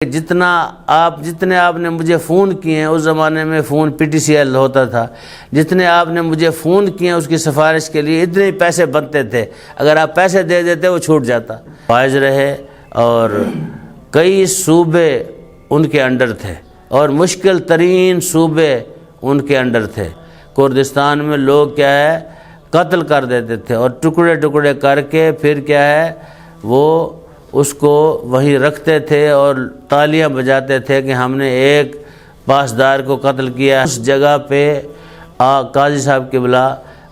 جتنے آپ نے مجھے فون کیے ہیں، اس زمانے میں فون PTCL ہوتا تھا، جتنے آپ نے مجھے فون کیے ہیں اس کی سفارش کے لیے اتنے ہی پیسے بنتے تھے، اگر آپ پیسے دے دیتے وہ چھوٹ جاتا۔ فائز رہے اور کئی صوبے ان کے انڈر تھے اور مشکل ترین صوبے ان کے انڈر تھے۔ کردستان میں لوگ کیا ہے قتل کر دیتے تھے اور ٹکڑے ٹکڑے کر کے پھر کیا ہے وہ اس کو وہیں رکھتے تھے اور تالیاں بجاتے تھے کہ ہم نے ایک پاسدار کو قتل کیا۔ اس جگہ پہ قاضی صاحب قبلہ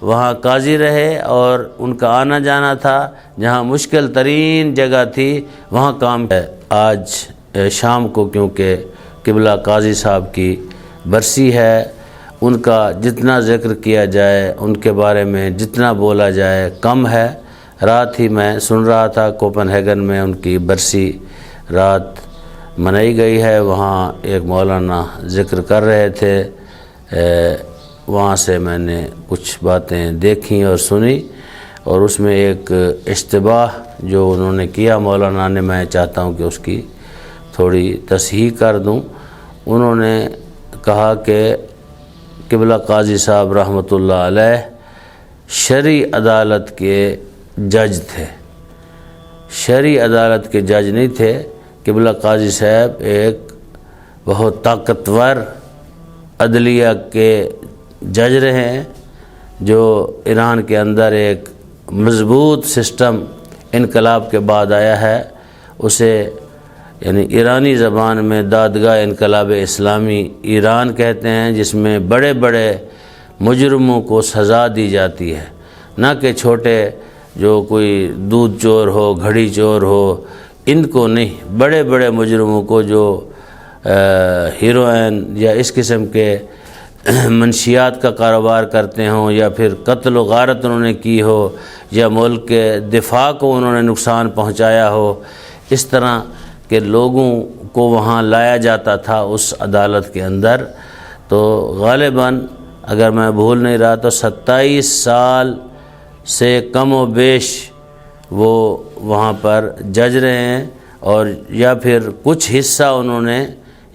وہاں قاضی رہے اور ان کا آنا جانا تھا، جہاں مشکل ترین جگہ تھی وہاں کام ہے۔ آج شام کو کیونکہ قبلہ قاضی صاحب کی برسی ہے، ان کا جتنا ذکر کیا جائے، ان کے بارے میں جتنا بولا جائے کم ہے۔ رات ہی میں سن رہا تھا کوپن ہیگن میں ان کی برسی رات منائی گئی ہے، وہاں ایک مولانا ذکر کر رہے تھے، وہاں سے میں نے کچھ باتیں دیکھیں اور سنی، اور اس میں ایک اشتباہ جو انہوں نے کیا مولانا نے، میں چاہتا ہوں کہ اس کی تھوڑی تصحیح کر دوں۔ انہوں نے کہا کہ قبلہ قاضی صاحب رحمۃ اللہ علیہ شرعی عدالت کے جج تھے، شرعی عدالت کے جج نہیں تھے۔ قبلہ قاضی صاحب ایک بہت طاقتور عدلیہ کے جج رہے ہیں، جو ایران کے اندر ایک مضبوط سسٹم انقلاب کے بعد آیا ہے، اسے یعنی ایرانی زبان میں دادگاہ انقلاب اسلامی ایران کہتے ہیں، جس میں بڑے بڑے مجرموں کو سزا دی جاتی ہے، نہ کہ چھوٹے جو کوئی دودھ چور ہو، گھڑی چور ہو، ان کو نہیں، بڑے بڑے مجرموں کو جو ہیروئن یا اس قسم کے منشیات کا کاروبار کرتے ہوں، یا پھر قتل و غارت انہوں نے کی ہو، یا ملک کے دفاع کو انہوں نے نقصان پہنچایا ہو، اس طرح کے لوگوں کو وہاں لایا جاتا تھا اس عدالت کے اندر۔ تو غالباً اگر میں بھول نہیں رہا تو 27 سال سے کم و بیش وہ وہاں پر جج رہے ہیں، اور یا پھر کچھ حصہ انہوں نے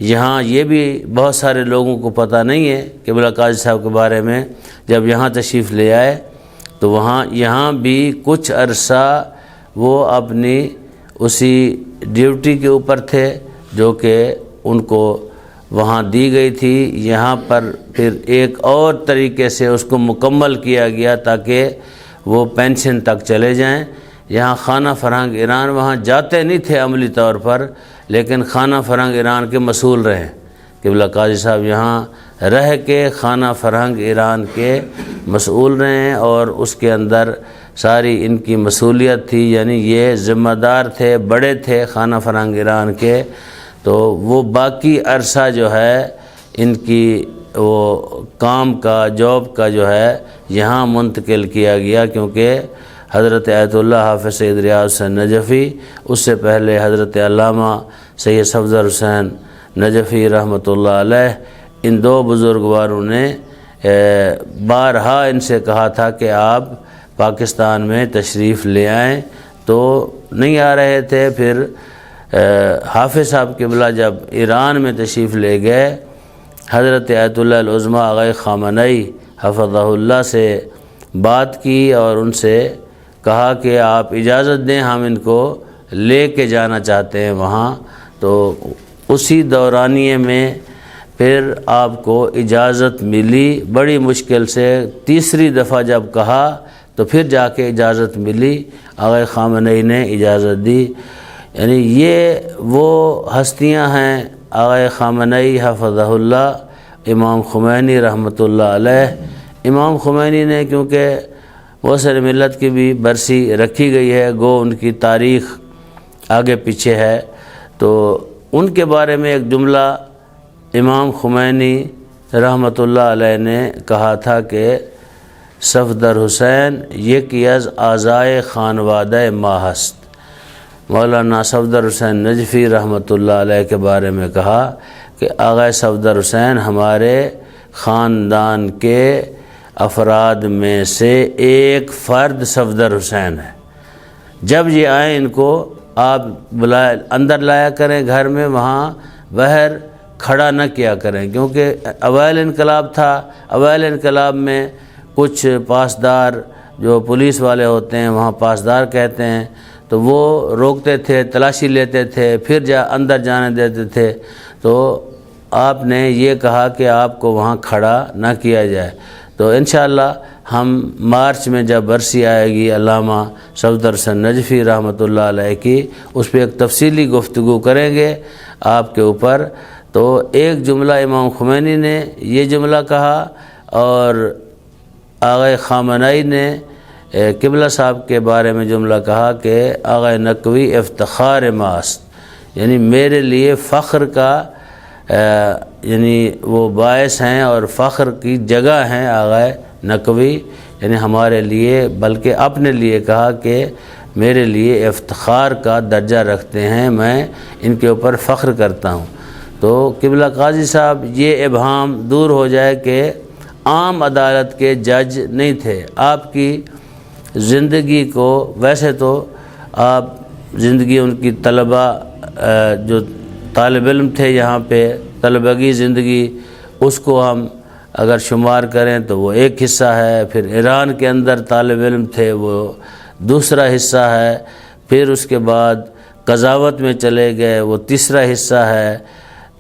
یہاں، یہ بھی بہت سارے لوگوں کو پتہ نہیں ہے قبلہ قاضی صاحب کے بارے میں، جب یہاں تشریف لے آئے تو یہاں بھی کچھ عرصہ وہ اپنی اسی ڈیوٹی کے اوپر تھے جو کہ ان کو وہاں دی گئی تھی۔ یہاں پر پھر ایک اور طریقے سے اس کو مکمل کیا گیا تاکہ وہ پینشن تک چلے جائیں۔ یہاں خانہ فرہنگ ایران وہاں جاتے نہیں تھے عملی طور پر، لیکن خانہ فرہنگ ایران کے مسئول رہے۔ قبلہ قاضی صاحب یہاں رہ کے خانہ فرہنگ ایران کے مسئول رہے، اور اس کے اندر ساری ان کی مسئولیت تھی، یعنی یہ ذمہ دار تھے، بڑے تھے خانہ فرہنگ ایران کے۔ تو وہ باقی عرصہ جو ہے ان کی وہ کام کا، جاب کا جو ہے یہاں منتقل کیا گیا، کیونکہ حضرت آیت اللہ حافظ سید ریاض حسین نجفی، اس سے پہلے حضرت علامہ سید صفدر حسین نجفی رحمۃ اللہ علیہ، ان دو بزرگواروں نے بارہا ان سے کہا تھا کہ آپ پاکستان میں تشریف لے آئیں، تو نہیں آ رہے تھے۔ پھر حافظ صاحب قبلہ جب ایران میں تشریف لے گئے، حضرت آیت اللہ العظمی آغا خامنئی حفظہ اللہ سے بات کی اور ان سے کہا کہ آپ اجازت دیں، ہم ان کو لے کے جانا چاہتے ہیں وہاں۔ تو اسی دورانیے میں پھر آپ کو اجازت ملی، بڑی مشکل سے تیسری دفعہ جب کہا تو پھر جا کے اجازت ملی، آغا خامنئی نے اجازت دی۔ یعنی یہ وہ ہستیاں ہیں، آغا خامنئی حفظہ اللہ، امام خمینی رحمۃ اللہ علیہ۔ امام خمینی نے کیونکہ موثر ملت کی بھی برسی رکھی گئی ہے، گو ان کی تاریخ آگے پیچھے ہے، تو ان کے بارے میں ایک جملہ امام خمینی رحمۃ اللہ علیہ نے کہا تھا کہ صفدر حسین یکی از اعضائے خانوادہ ما ہست۔ مولانا صفدر حسین نجفی رحمۃ اللہ علیہ کے بارے میں کہا کہ آغا صفدر حسین ہمارے خاندان کے افراد میں سے ایک فرد صفدر حسین ہے۔ جب یہ آئیں ان کو آپ اندر لایا کریں گھر میں، وہاں باہر کھڑا نہ کیا کریں، کیونکہ اوائل انقلاب تھا۔ اوائل انقلاب میں کچھ پاسدار جو پولیس والے ہوتے ہیں، وہاں پاسدار کہتے ہیں، تو وہ روکتے تھے، تلاشی لیتے تھے، پھر اندر جانے دیتے تھے۔ تو آپ نے یہ کہا کہ آپ کو وہاں کھڑا نہ کیا جائے۔ تو انشاءاللہ ہم مارچ میں جب برسی آئے گی علامہ صفدر حسین نجفی رحمۃ اللہ علیہ کی، اس پہ ایک تفصیلی گفتگو کریں گے آپ کے اوپر۔ تو ایک جملہ امام خمینی نے یہ جملہ کہا، اور آغا خامنئی نے قبلہ صاحب کے بارے میں جملہ کہا کہ آغا نقوی افتخار ماست، یعنی میرے لیے فخر کا یعنی وہ باعث ہیں اور فخر کی جگہ ہیں آغا نقوی، یعنی ہمارے لیے، بلکہ اپنے لیے کہا کہ میرے لیے افتخار کا درجہ رکھتے ہیں، میں ان کے اوپر فخر کرتا ہوں۔ تو قبلہ قاضی صاحب یہ ابہام دور ہو جائے کہ عام عدالت کے جج نہیں تھے۔ آپ کی زندگی کو، ویسے تو آپ زندگی ان کی طلبہ جو طالب علم تھے یہاں پہ، طلبگی زندگی، اس کو ہم اگر شمار کریں تو وہ ایک حصہ ہے، پھر ایران کے اندر طالب علم تھے وہ دوسرا حصہ ہے، پھر اس کے بعد قضاوت میں چلے گئے وہ تیسرا حصہ ہے۔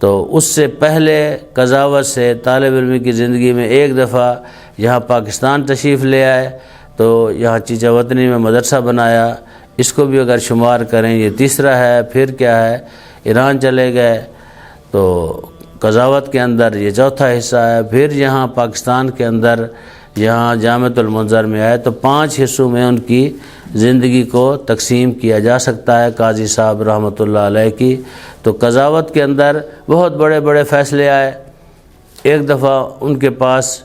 تو اس سے پہلے قضاوت سے طالب علمی کی زندگی میں ایک دفعہ یہاں پاکستان تشریف لے آئے، تو یہاں چیچا وطنی میں مدرسہ بنایا، اس کو بھی اگر شمار کریں یہ تیسرا ہے۔ پھر کیا ہے، ایران چلے گئے تو قضاوت کے اندر یہ چوتھا حصہ ہے۔ پھر یہاں پاکستان کے اندر یہاں جامعۃ المنظر میں آئے، تو 5 حصوں میں ان کی زندگی کو تقسیم کیا جا سکتا ہے قاضی صاحب رحمۃ اللہ علیہ کی۔ تو قضاوت کے اندر بہت بڑے بڑے فیصلے آئے۔ ایک دفعہ ان کے پاس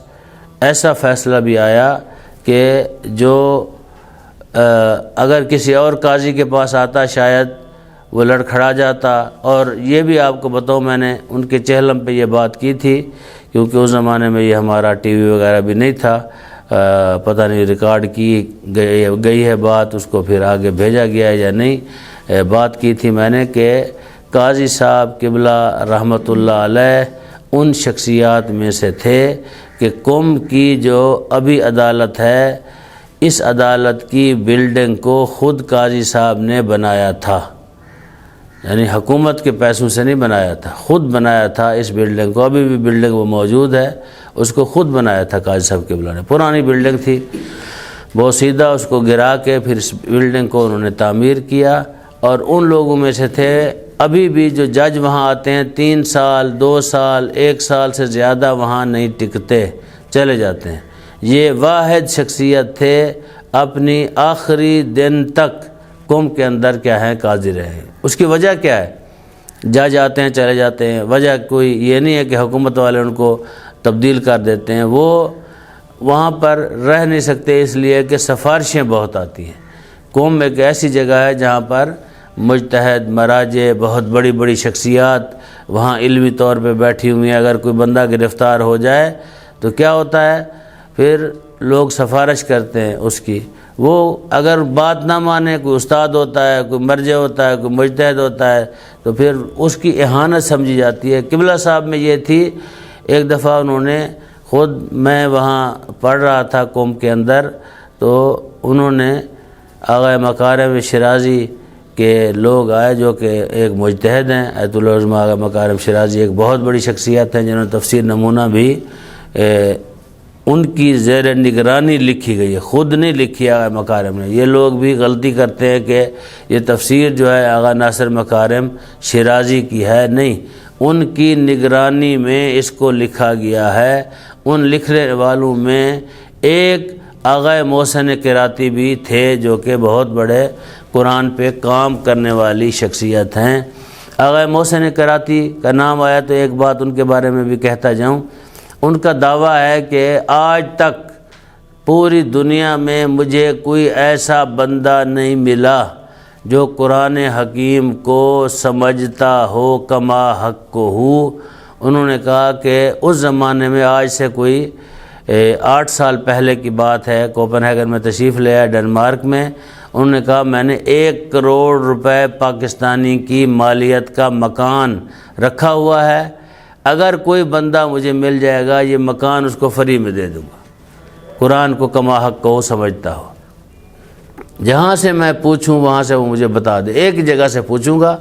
ایسا فیصلہ بھی آیا کہ جو اگر کسی اور قاضی کے پاس آتا شاید وہ لڑکھڑا جاتا۔ اور یہ بھی آپ کو بتاؤں، میں نے ان کے چہلم پہ یہ بات کی تھی، کیونکہ اس زمانے میں یہ ہمارا ٹی وی وغیرہ بھی نہیں تھا، پتہ نہیں ریکارڈ کی گئی ہے بات، اس کو پھر آگے بھیجا گیا ہے یا نہیں۔ بات کی تھی میں نے کہ قاضی صاحب قبلہ رحمۃ اللہ علیہ ان شخصیات میں سے تھے کہ قم کی جو ابھی عدالت ہے، اس عدالت کی بلڈنگ کو خود قاضی صاحب نے بنایا تھا، یعنی حکومت کے پیسوں سے نہیں بنایا تھا، خود بنایا تھا اس بلڈنگ کو۔ ابھی بھی بلڈنگ وہ موجود ہے، اس کو خود بنایا تھا قاضی صاحب قبلہ نے۔ پرانی بلڈنگ تھی، بہت سیدھا اس کو گرا کے پھر اس بلڈنگ کو انہوں نے تعمیر کیا۔ اور ان لوگوں میں سے تھے، ابھی بھی جو جج وہاں آتے ہیں 3 سال 2 سال 1 سال سے زیادہ وہاں نہیں ٹکتے، چلے جاتے ہیں۔ یہ واحد شخصیت تھے، اپنی آخری دن تک قوم کے اندر کیا ہے قاضی رہے۔ اس کی وجہ کیا ہے؟ جج آتے ہیں چلے جاتے ہیں، وجہ کوئی یہ نہیں ہے کہ حکومت والے ان کو تبدیل کر دیتے ہیں، وہ وہاں پر رہ نہیں سکتے اس لیے کہ سفارشیں بہت آتی ہیں۔ قوم ایک ایسی جگہ ہے جہاں پر مجتہد مراجع بہت بڑی بڑی شخصیات وہاں علمی طور پہ بیٹھی ہوئی ہیں۔ اگر کوئی بندہ گرفتار ہو جائے تو کیا ہوتا ہے، پھر لوگ سفارش کرتے ہیں اس کی، وہ اگر بات نہ مانے، کوئی استاد ہوتا ہے، کوئی مرجع ہوتا ہے، کوئی مجتہد ہوتا ہے، تو پھر اس کی اہانت سمجھی جاتی ہے۔ قبلہ صاحب میں یہ تھی، ایک دفعہ انہوں نے خود، میں وہاں پڑھ رہا تھا قوم کے اندر، تو انہوں نے آغا مکارم شیرازی کے لوگ آئے جو کہ ایک مجتہد ہیں، ایت العظمہ آغا مکارم شیرازی ایک بہت بڑی شخصیت ہیں جنہوں نے تفسیر نمونہ بھی ان کی زیر نگرانی لکھی گئی ہے، خود نہیں لکھی آغا مکارم نے۔ یہ لوگ بھی غلطی کرتے ہیں کہ یہ تفسیر جو ہے آغا ناصر مکارم شیرازی کی ہے، نہیں، ان کی نگرانی میں اس کو لکھا گیا ہے۔ ان لکھنے والوں میں ایک آغا محسن قراتی بھی تھے جو کہ بہت بڑے قرآن پہ کام کرنے والی شخصیت ہیں۔ آغا محسن قراتی کا نام آیا تو ایک بات ان کے بارے میں بھی کہتا جاؤں۔ ان کا دعویٰ ہے کہ آج تک پوری دنیا میں مجھے کوئی ایسا بندہ نہیں ملا جو قرآن حکیم کو سمجھتا ہو کما حق کو ہو۔ انہوں نے کہا کہ اس زمانے میں، آج سے کوئی 8 سال پہلے کی بات ہے، کوپن ہیگن میں تشریف لے آئے ڈنمارک میں، انہوں نے کہا میں نے 1 کروڑ روپے پاکستانی کی مالیت کا مکان رکھا ہوا ہے، اگر کوئی بندہ مجھے مل جائے گا یہ مکان اس کو فری میں دے دوں گا، قرآن کو کما حق کو سمجھتا ہو، جہاں سے میں پوچھوں وہاں سے وہ مجھے بتا دے، ایک جگہ سے پوچھوں گا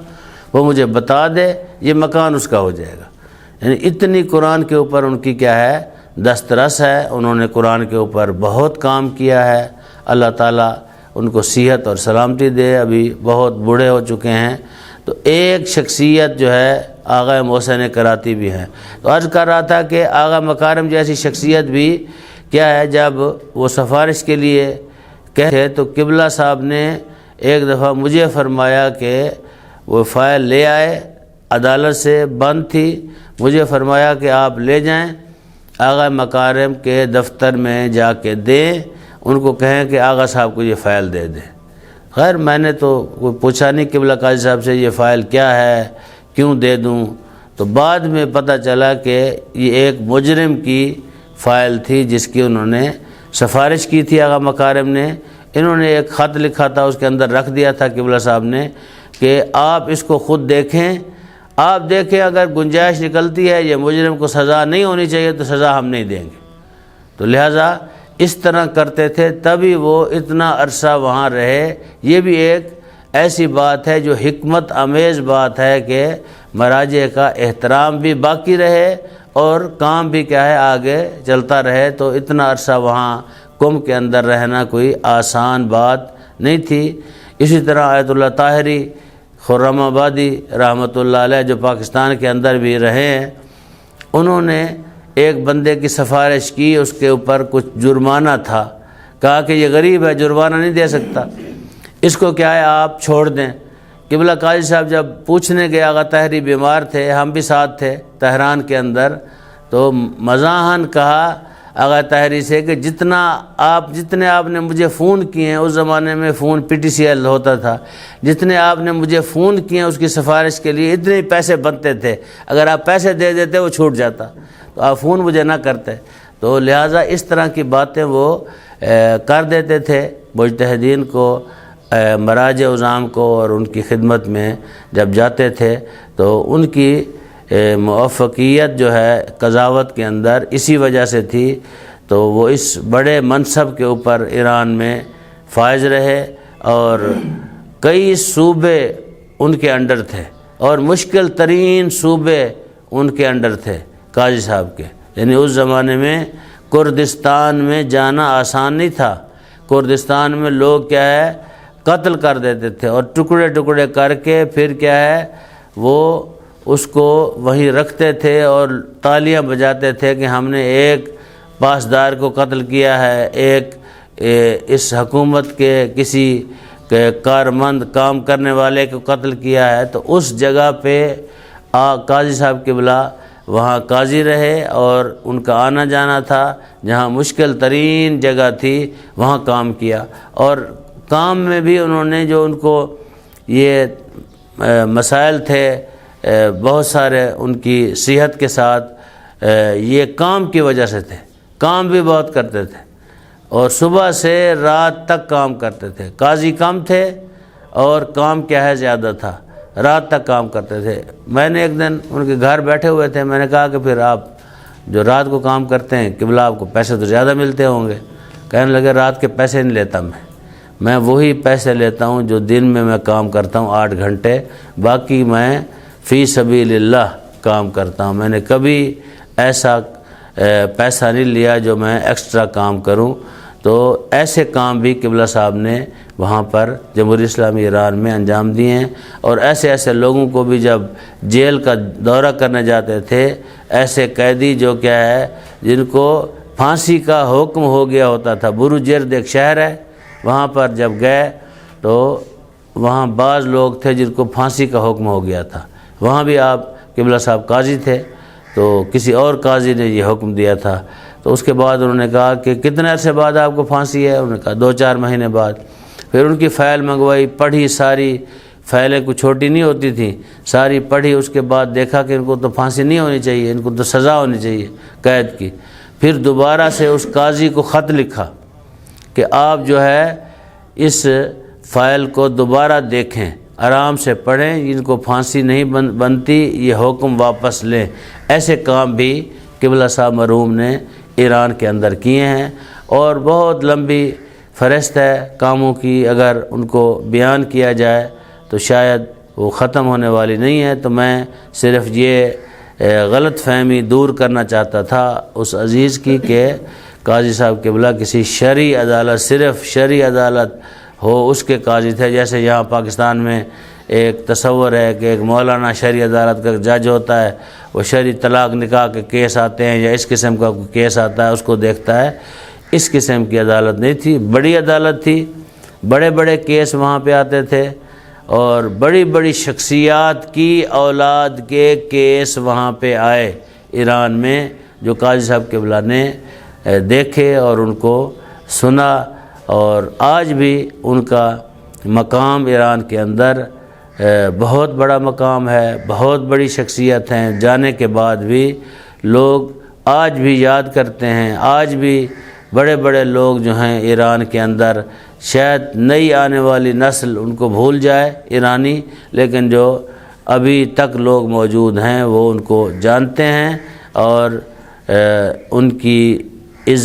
وہ مجھے بتا دے، یہ مکان اس کا ہو جائے گا۔ یعنی اتنی قرآن کے اوپر ان کی کیا ہے، دسترس ہے، انہوں نے قرآن کے اوپر بہت کام کیا ہے۔ اللہ تعالیٰ ان کو صحت اور سلامتی دے، ابھی بہت بوڑھے ہو چکے ہیں۔ تو ایک شخصیت جو ہے آغا محسن کراتی بھی ہیں۔ تو عرض کر رہا تھا کہ آغا مکارم جیسی شخصیت بھی کیا ہے، جب وہ سفارش کے لیے کہے تو قبلہ صاحب نے ایک دفعہ مجھے فرمایا کہ وہ فائل لے آئے، عدالت سے بند تھی، مجھے فرمایا کہ آپ لے جائیں آغا مکارم کے دفتر میں جا کے دیں، ان کو کہیں کہ آغا صاحب کو یہ فائل دے دیں۔ خیر میں نے تو کوئی پوچھا نہیں قبلہ قاضی صاحب سے یہ فائل کیا ہے، کیوں دے دوں، تو بعد میں پتہ چلا کہ یہ ایک مجرم کی فائل تھی جس کی انہوں نے سفارش کی تھی آغا مکارم نے۔ انہوں نے ایک خط لکھا تھا، اس کے اندر رکھ دیا تھا قبلہ صاحب نے کہ آپ اس کو خود دیکھیں، آپ دیکھیں اگر گنجائش نکلتی ہے یہ مجرم کو سزا نہیں ہونی چاہیے تو سزا ہم نہیں دیں گے۔ تو لہٰذا اس طرح کرتے تھے، تبھی وہ اتنا عرصہ وہاں رہے۔ یہ بھی ایک ایسی بات ہے جو حکمت امیز بات ہے کہ مراجع کا احترام بھی باقی رہے اور کام بھی کیا ہے آگے چلتا رہے۔ تو اتنا عرصہ وہاں قم کے اندر رہنا کوئی آسان بات نہیں تھی۔ اسی طرح آیت اللہ طاہری خرم آبادی رحمۃ اللہ علیہ جو پاکستان کے اندر بھی رہے ہیں، انہوں نے ایک بندے کی سفارش کی، اس کے اوپر کچھ جرمانہ تھا، کہا کہ یہ غریب ہے جرمانہ نہیں دے سکتا، اس کو کیا ہے آپ چھوڑ دیں۔ قبلہ قاضی صاحب جب پوچھنے گئے، آغا طاہری بیمار تھے، ہم بھی ساتھ تھے تہران کے اندر، تو مزاحاً کہا آغا طاہری سے کہ جتنے آپ نے مجھے فون کیے ہیں، اس زمانے میں phone P T C L ہوتا تھا، جتنے آپ نے مجھے فون کیے ہیں اس کی سفارش کے لیے اتنے پیسے بنتے تھے، اگر آپ پیسے دے دیتے وہ چھوٹ جاتا، تو آپ فون مجھے نہ کرتے۔ تو لہٰذا اس طرح کی باتیں وہ کر دیتے تھے مجتہدین کو، مراجع عظام کو، اور ان کی خدمت میں جب جاتے تھے تو ان کی موفقیت جو ہے قضاوت کے اندر اسی وجہ سے تھی۔ تو وہ اس بڑے منصب کے اوپر ایران میں فائز رہے، اور کئی صوبے ان کے انڈر تھے، اور مشکل ترین صوبے ان کے انڈر تھے قاضی صاحب کے۔ یعنی اس زمانے میں کردستان میں جانا آسان نہیں تھا، کردستان میں لوگ کیا ہے قتل کر دیتے تھے، اور ٹکڑے ٹکڑے کر کے پھر کیا ہے وہ اس کو وہیں رکھتے تھے اور تالیاں بجاتے تھے کہ ہم نے ایک پاسدار کو قتل کیا ہے، ایک اس حکومت کے کسی کارمند کام کرنے والے کو قتل کیا ہے۔ تو اس جگہ پہ قاضی صاحب قبلہ وہاں قاضی رہے، اور ان کا آنا جانا تھا، جہاں مشکل ترین جگہ تھی وہاں کام کیا، اور کام میں بھی انہوں نے جو ان کو یہ مسائل تھے بہت سارے ان کی صحت کے ساتھ، یہ کام کی وجہ سے تھے، کام بھی بہت کرتے تھے اور صبح سے رات تک کام کرتے تھے۔ قاضی کم تھے اور کام کیا ہے زیادہ تھا، رات تک کام کرتے تھے۔ میں نے ایک دن ان کے گھر بیٹھے ہوئے تھے، میں نے کہا کہ پھر آپ جو رات کو کام کرتے ہیں قبلہ آپ کو پیسے تو زیادہ ملتے ہوں گے۔ کہنے لگے رات کے پیسے نہیں لیتا میں وہی پیسے لیتا ہوں جو دن میں کام کرتا ہوں 8 گھنٹے، باقی میں فی سبیل اللہ کام کرتا ہوں، میں نے کبھی ایسا پیسہ نہیں لیا جو میں ایکسٹرا کام کروں۔ تو ایسے کام بھی قبلہ صاحب نے وہاں پر جمہوریہ اسلامی ایران میں انجام دیے ہیں، اور ایسے لوگوں کو بھی جب جیل کا دورہ کرنے جاتے تھے، ایسے قیدی جو کیا ہے جن کو پھانسی کا حکم ہو گیا ہوتا تھا، بروجرد ایک شہر ہے، وہاں پر جب گئے تو وہاں بعض لوگ تھے جن کو پھانسی کا حکم ہو گیا تھا، وہاں بھی آپ قبلہ صاحب قاضی تھے، تو کسی اور قاضی نے یہ حکم دیا تھا۔ تو اس کے بعد انہوں نے کہا کہ کتنے عرصے بعد آپ کو پھانسی ہے؟ انہوں نے کہا 2-4 مہینے بعد۔ پھر ان کی فائل منگوائی، پڑھی، ساری فائلیں کچھ چھوٹی نہیں ہوتی تھیں، ساری پڑھی، اس کے بعد دیکھا کہ ان کو تو پھانسی نہیں ہونی چاہیے، ان کو تو سزا ہونی چاہیے قید کی۔ پھر دوبارہ سے اس قاضی کو خط لکھا کہ آپ جو ہے اس فائل کو دوبارہ دیکھیں، آرام سے پڑھیں، جن کو پھانسی نہیں بنتی یہ حکم واپس لیں۔ ایسے کام بھی قبلہ صاحب مرحوم نے ایران کے اندر کیے ہیں، اور بہت لمبی فہرست ہے کاموں کی، اگر ان کو بیان کیا جائے تو شاید وہ ختم ہونے والی نہیں ہے۔ تو میں صرف یہ غلط فہمی دور کرنا چاہتا تھا اس عزیز کی کہ قاضی صاحب قبلہ کسی شرعی عدالت، صرف شرعی عدالت ہو اس کے قاضی تھے، جیسے یہاں پاکستان میں ایک تصور ہے کہ ایک مولانا شرعی عدالت کا جج ہوتا ہے، وہ شرعی طلاق نکاح کے کیس آتے ہیں یا اس قسم کا کوئی کیس آتا ہے اس کو دیکھتا ہے۔ اس قسم کی عدالت نہیں تھی، بڑی عدالت تھی، بڑے بڑے کیس وہاں پہ آتے تھے، اور بڑی بڑی شخصیات کی اولاد کے کیس وہاں پہ آئے ایران میں، جو قاضی صاحب قبلہ نے دیکھے اور ان کو سنا، اور آج بھی ان کا مقام ایران کے اندر بہت بڑا مقام ہے، بہت بڑی شخصیت ہیں، جانے کے بعد بھی لوگ آج بھی یاد کرتے ہیں۔ آج بھی بڑے بڑے لوگ جو ہیں ایران کے اندر، شاید نئی آنے والی نسل ان کو بھول جائے ایرانی، لیکن جو ابھی تک لوگ موجود ہیں وہ ان کو جانتے ہیں، اور ان کی